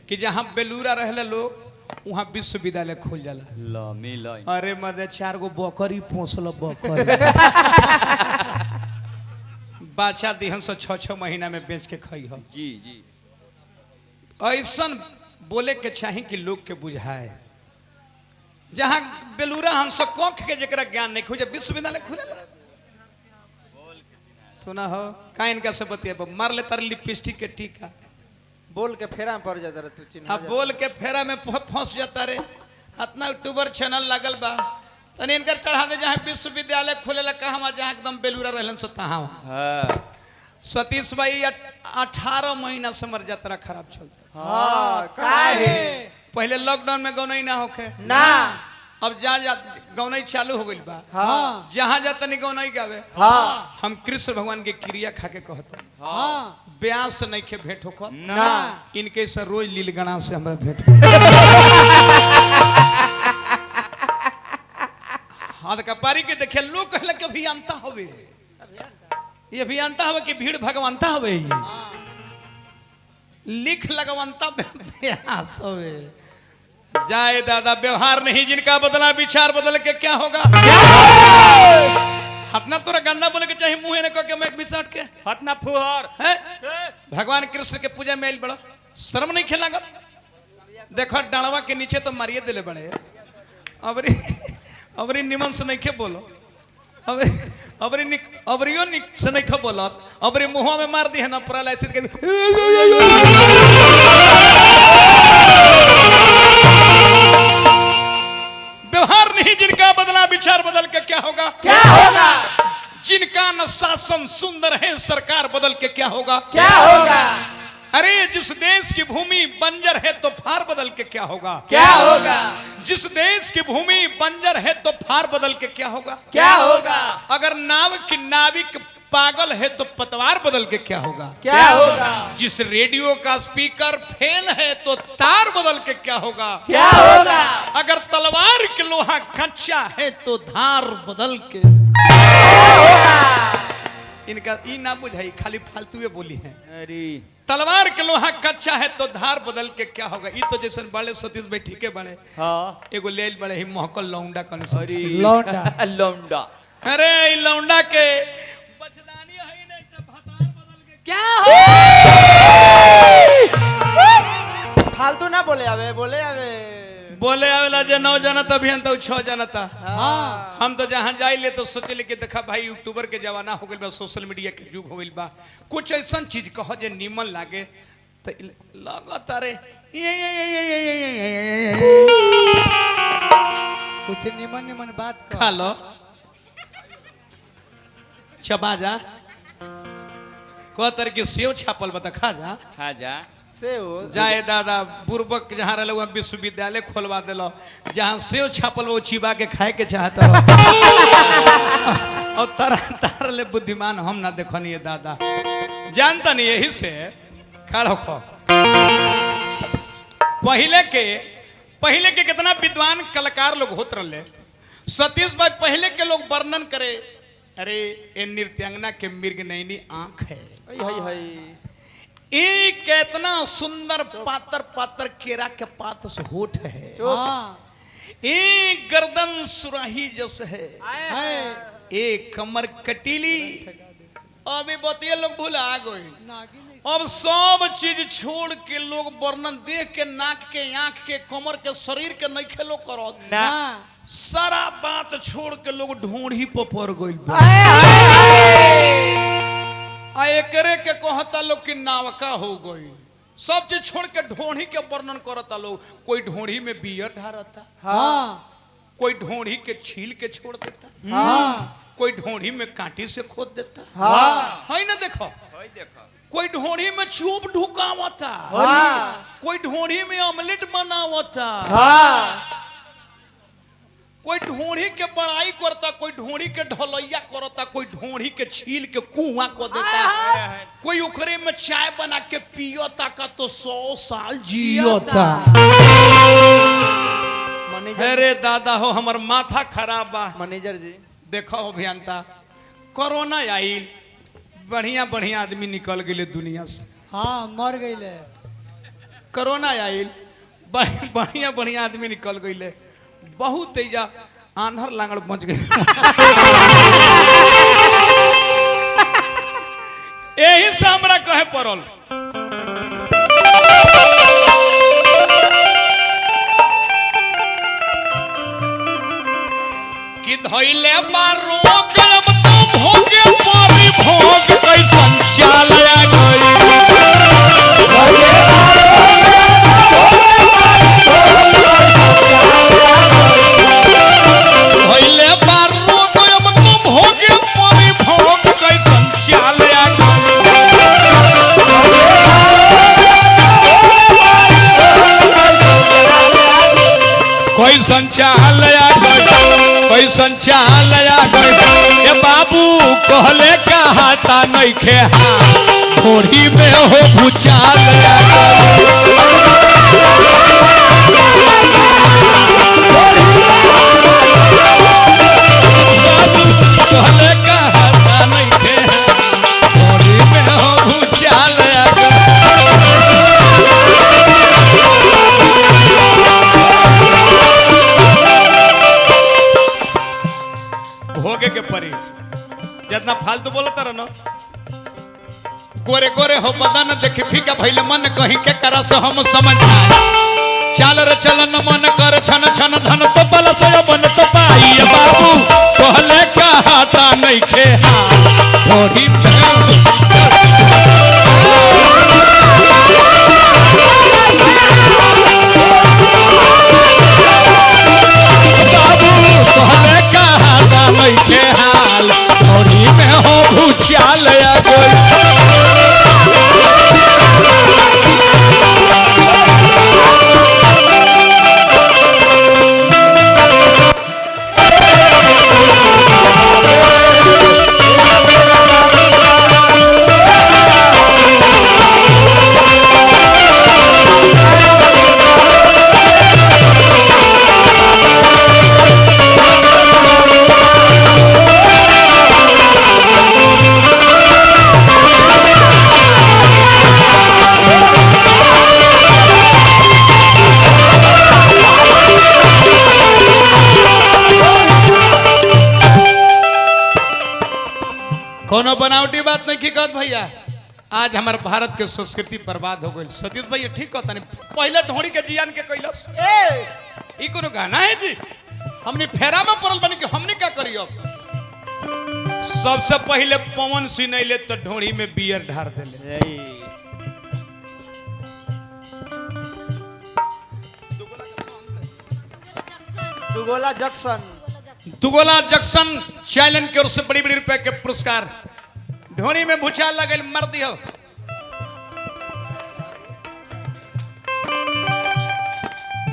कि जहाँ बेलूरा रहले लोग वहाँ विश्वविद्यालय खोल जाला। अरे मदे 4 गो बकरी पोसल बकरी बाचा दिहन से 6-6 महीना में बेच के खाई हो। जी जी ऐसा बोले के चाही कि लोग के बुझाए। जहाँ बेलूरा हंस कोख के जरा ज्ञान नहीं खोजे विश्वविद्यालय खुलेला। सुना हो का इनका से बतिया मार ले तार लिपस्टिक के टीका बोल के फेरा में पड़ जाता रे तू चिन्ह। अब बोल के फेरा में फंस जाता रे। इतना यूट्यूबर चैनल लगल बा तनी इनकर चढ़ा दे जहाँ विश्वविद्यालय खुलेला कहाँ जहाँ एकदम बेलूरा रहलन से तहाँ। सतीश भाई 18 महीना से मर यात्रा खराब चलता। हाँ काहे पहले लॉकडाउन में गौनई ना होखे ना अब जा गौनई चालू हो गई बा। हाँ जहाँ जाता नहीं गौनई गावे। हाँ हम कृष्ण भगवान के क्रिया खा के कहते हाँ ब्याह से नहीं के भेंट होकर ना इनके से रोज लीलगणा से हमारा भेंट हाथ कपारी के देखे लोग कहले कि अभियंता हवे ये अभियंता हवे कि भीड़ भगवंता हवे ये लिख लगवंता ब्यास हवे। जाए दादा व्यवहार नहीं जिनका बदला विचार बदल के क्या होगा। हतना तोरा गंदा बोले के चाहिए मुंह ने कह के मैं बिसाट के हतना फुहर है भगवान कृष्ण के पूजा में आइल बड़ा शर्म नहीं खेलागा। देखो डाणवा के नीचे तो मारिए दिले बड़े अबरी निमन से नहीं खे बोलो अबरियो से नहीं खे बोलो अबरी मुंह में मार दी है ना पैरालाइसिस के व्यवहार नहीं जिनका बदला विचार बदल के क्या होगा। क्या होगा जिनका न शासन सुंदर है सरकार बदल के क्या होगा। क्या होगा अरे जिस देश की भूमि बंजर है तो फार बदल के क्या होगा। क्या होगा जिस देश की भूमि बंजर है तो फार बदल के क्या होगा। क्या होगा अगर नाव की नाविक पागल है तो पतवार बदल के क्या होगा। क्या होगा जिस रेडियो का स्पीकर फेल है तो तार बदल के क्या होगा। क्या होगा अगर तलवार के लोहा कच्चा है तो धार बदल के इनका ई ना बुझाई खाली फालतू बोली है। अरे तलवार के लोहा कच्चा है तो धार बदल के क्या होगा। ई तो जैसे बड़े सतीश भाई ठीके बड़े हाँ एगो ले बड़े ही महकल लौंडा कन अरे लौंडा लौंडा अरे ई लौंडा के बचदानी है नहीं तो भतार बदल के क्या फालतू ना बोले आवे बोले आवेला जे 9 जनता अभियन तो 6 जनता। हाँ हम तो जहाँ जाइले तो सोचले कि देखा भाई यूट्यूबर के जमाना हो गइल बा सोशल मीडिया के युग हो गइल बा कुछ ऐसा चीज कहो जे निमन लागे तो लगत रे कुछ निमन बात खा लो चबा जा कह तर के सेव छापल बता खा जा खा जा से हो जाए दादा बुर्बक जहाँ रहे वहाँ विश्वविद्यालय खोलवा दिलो जहाँ सेव छापल वो चिबा के खाए के चाहता और तार ले बुद्धिमान हम ना देखो नहीं दादा जानता नहीं यही से खड़ो खो पहले के कितना विद्वान कलाकार लोग होत रहे। सतीश भाई पहले के लोग वर्णन करे अरे ये नृत्यांगना के मृग नैनी आंख है एक कितना सुंदर पातर पातर केरा के पात से होठ है एक गर्दन सुराही जैसे है एक कमर कटीली। अभी बतिया लोग भूला गए अब सब चीज छोड़ के लोग वर्णन देख के नाक के आंख के कमर के शरीर के नहीं खेलो करो सारा बात छोड़ के लोग ढूंढी पर पड़ गई एकरे के कहता लोग कि नावका हो गई सब चीज छोड़ के ढोढ़ी के वर्णन करता लोग। कोई ढोढ़ी में बियर ढारता कोई ढोढ़ी के छील के छोड़ देता कोई ढोढ़ी में कांटी से खोद देता है ना देखो कोई ढोढ़ी में चूप ढुकावता कोई ढोढ़ी में ऑमलेट बनावता कोई ढोढ़ी के बड़ाई करता कोई ढोढ़ी के ढलैया करता कोई ढोढ़ी के छील के कुआं को देता कोई उखरे में चाय बना के पियोता का तो 100 साल जियोता। अरे दादा हो हमर माथा खराब बा। मैनेजर जी देखो अभियंता कोरोना आइल बढ़िया बढ़िया आदमी निकल गए दुनिया से। हाँ मर गए कोरोना आयल बढ़िया बढ़िया आदमी निकल गई बहुत तेजा आन्हर लांगड़ पहुंच गई यही से हमरा कहे पड़ल कि धइले बारो गलब तो भोगे पारी भोग कैसन चालया गई धइले बारो गलब तो भोगे पारी भोग कैसन चालया गई कोई संचालया कोई संचालया ये बाबू कहले कहाता नहीं खे थोड़ी में हो भूचालया कहले कहाता नहीं खे थोड़ी में हो भूचालया भोगे के परी जितना फालतू बोलता रहो न गोरे गोरे हो बदन देख फीका भइले मन कहीं के करा से हम समझ चाल रे चलन मन कर छन छन धन तो बल से बन तो पाई बाबू कहले कहाता नहीं खे थोड़ी कहले कहाता नहीं खे हाल थोड़ी में हो भूचाल कोनो बनावटी बात नहीं की कहत भैया आज हमारे भारत के संस्कृति बर्बाद हो गई सतीश भैया ठीक कहता नहीं पहले ढोड़ी के जियान के कैलस ई कोनो गाना है जी हमने फेरा में पड़ल बनी कि हमने क्या करी अब सबसे पहले पवन सिंह नहीं ले तो ढोड़ी में बियर ढार देले दुगोला जंक्शन चैलेंज की ओर से बड़ी बड़ी रुपए के पुरस्कार ढोनी में भूचाल लगल मर दियो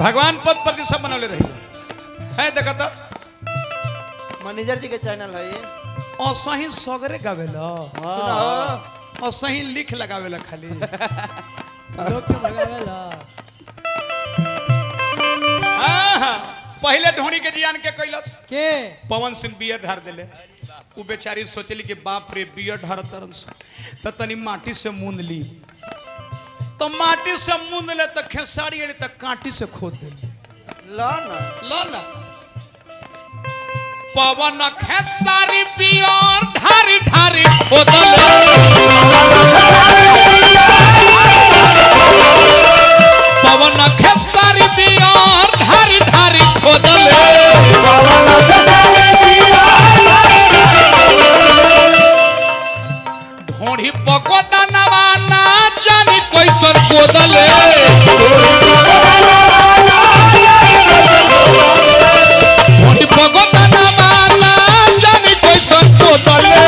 भगवान पद प्रतिष्ठा बनौले रही है देखा तो मैनेजर जी के चैनल है और सही सगरे गावेला और सही लिख लगावेला खाली लोग के भगावेला पहले ढोनी के जियान के कैलस के पवन सिंह बियर ढार देले उ बेचारी सोचली कि बाप रे बियर ढार तरन तो तनी माटी से मूंद ली तो माटी से मूंद ले तो खेसारी अली तक कांटी से खोद देली ला ना पवन खेसारी बियर ढारी ढारी खोदले पवन खेसारी बियर ढारी ढारी खोदले ढोढ़ी पकोदा नवाना जानी कैसन खोदले ढोढ़ी पकोदा नवाना जानी कैसन खोदले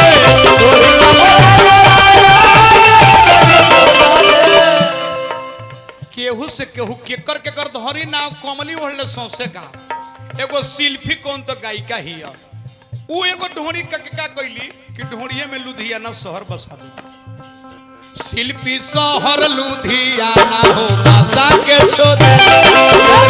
केहू से केहू केकर केकर धरी नाव कमली ओढ़ले सौसे गाँव एगो शिल्पी कौन तो गायिका ही है वो एगो ढोड़ी का कैली कि ढोड़िए में लुधियाना शहर बसा दी शिल्पी शहर लुधियाना हो बसा के छोड़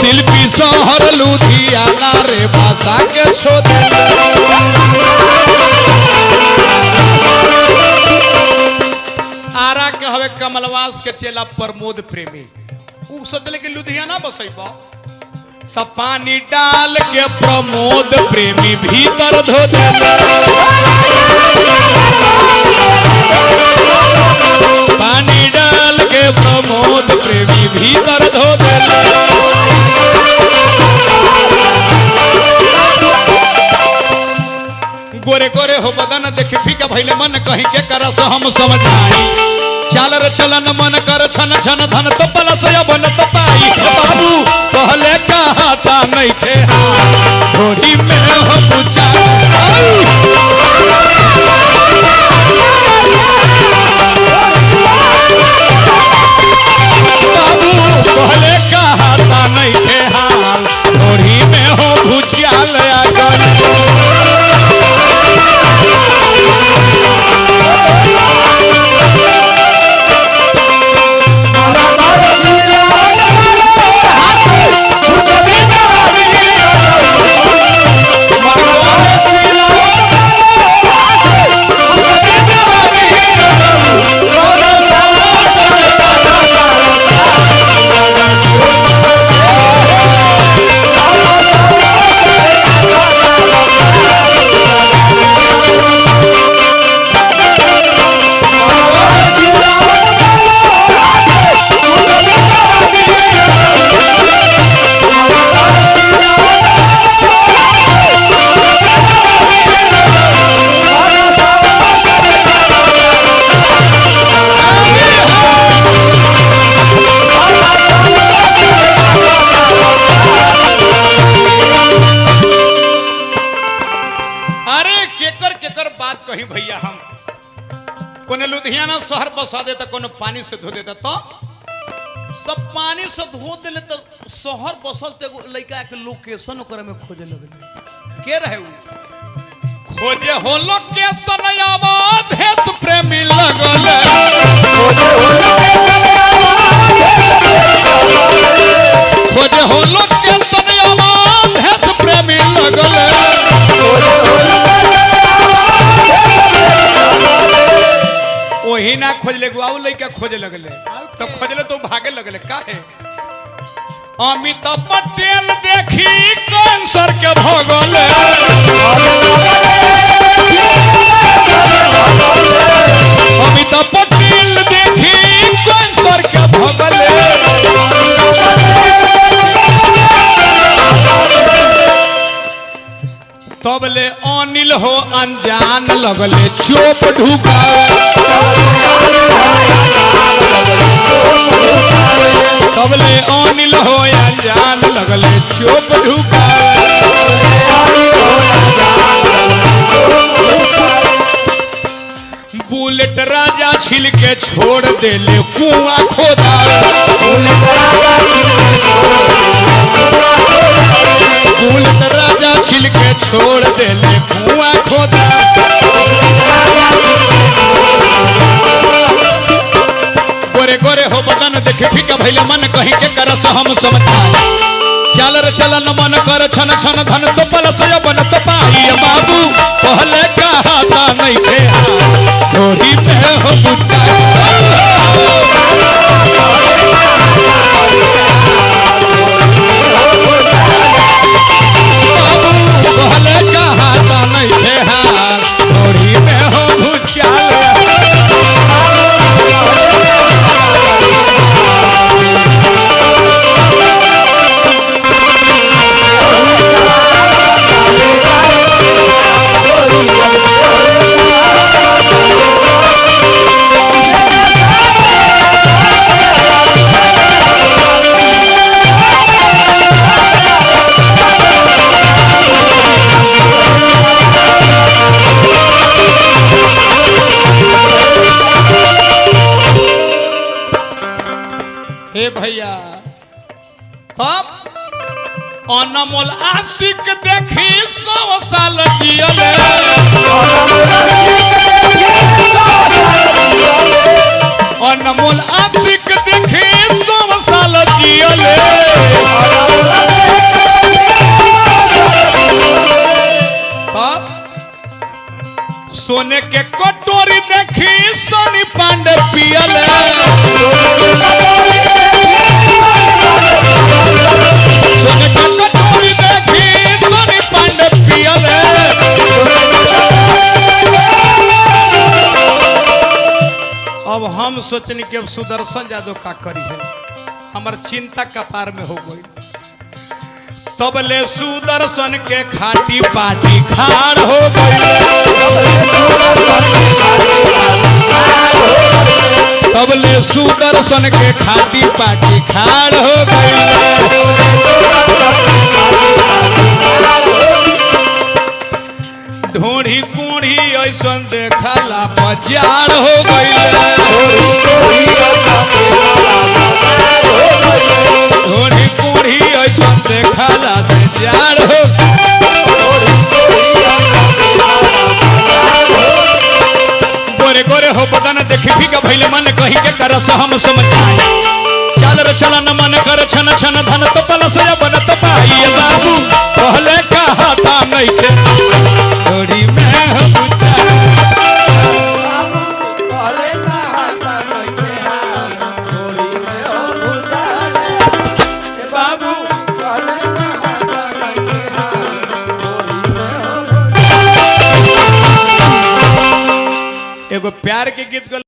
शिल्पी शहर लुधियाना रे बसा के छोड़ आरा के हवे कमलवास के चेला प्रमोद प्रेमी उ सोचले कि लुधियाना बसैबा त पानी डाल के प्रमोद प्रेमी भीतर धो देला पानी डाल के प्रमोद प्रेमी भीतर धो देला गोरे गोरे हो बदन देख फीका भइले मन कहीं के करस हम समझाई चालर चलन मन कर छन छन धन तो पलस बन तो पाई बाबू पहले कहता नहीं थे थोड़ी में हो पूछा बाबू पहले कहता नहीं थे हाल थोड़ी में हो भूचाल भैया हम कोने लुधियाना शहर बसा देता कोनो पानी से धो देता तो सब पानी से धो देले तो शहर बसल ते लड़का के लोकेशन ओकरा में खोजे लगले के रहे उ खोजे हो लोकेशन आवाज हेस प्रेमी लगले खोजे हो लोकेशन आवाज हेस प्रेमी लगले वही ना खोजले गुआऊ लइका खोजे लगले तो खोजले तो भागे लगले काहे अमिताभ पटेल देखी कैंसर के भगले अमिताभ पटेल देखी कैंसर के भगले तबले अनिल हो अनजान लगले चोप ढुकावे तबले अनिल हो अनजान लगले चोप ढुकावे बुलेट राजा छिल के छोड़ देले कुआं खोदावे बुलेट राजा छिल के छोड़ देले कुआं खोदा गोरे गोरे हो बदन देखे फीका भइले मन कहीं के करस हम समझाई चालर चलन मन कर छन छन धन तो पलस बन तो पाई बाबू पहले कहता नहीं थे थोड़ी में हो बुझाई पहले कहता नहीं थे हाल थोड़ी में हो भूचाल हे भैया अब अनमोल आशिक देखी 100 साल जियले अनमोल आशिक देखी 100 साल जियले अब सोने के कटोरी देखी सोनी पांडे पियले अब हम सोचनी कि अब सुदर्शन यादव का करी है, हमार चिंता कपार में हो गई। तब ले सुदर्शन के खाटी पाटी खाड़ हो गई, तब ले सुदर्शन के खाटी पाटी खाड़ हो गई। ढोढ़ी कूढ़ी ऐसन देखला बाजार हो गई, ढोढ़ी कूढ़ी ऐसन देखला से जार हो। गोरे गोरे हो बदन देखी भी का भैले मन कही के करस हम समझाई, चल रे चला न मन कर छन छन धन तो पलस या बन तो पाई। बाबू पहले कहा था नहीं के थोड़ी में हो बुझा, पहले कहा था नहीं के थोड़ी में हो बुझा, बाबू पहले कहा था नहीं के थोड़ी में हो बुझा। एगो प्यार के गीत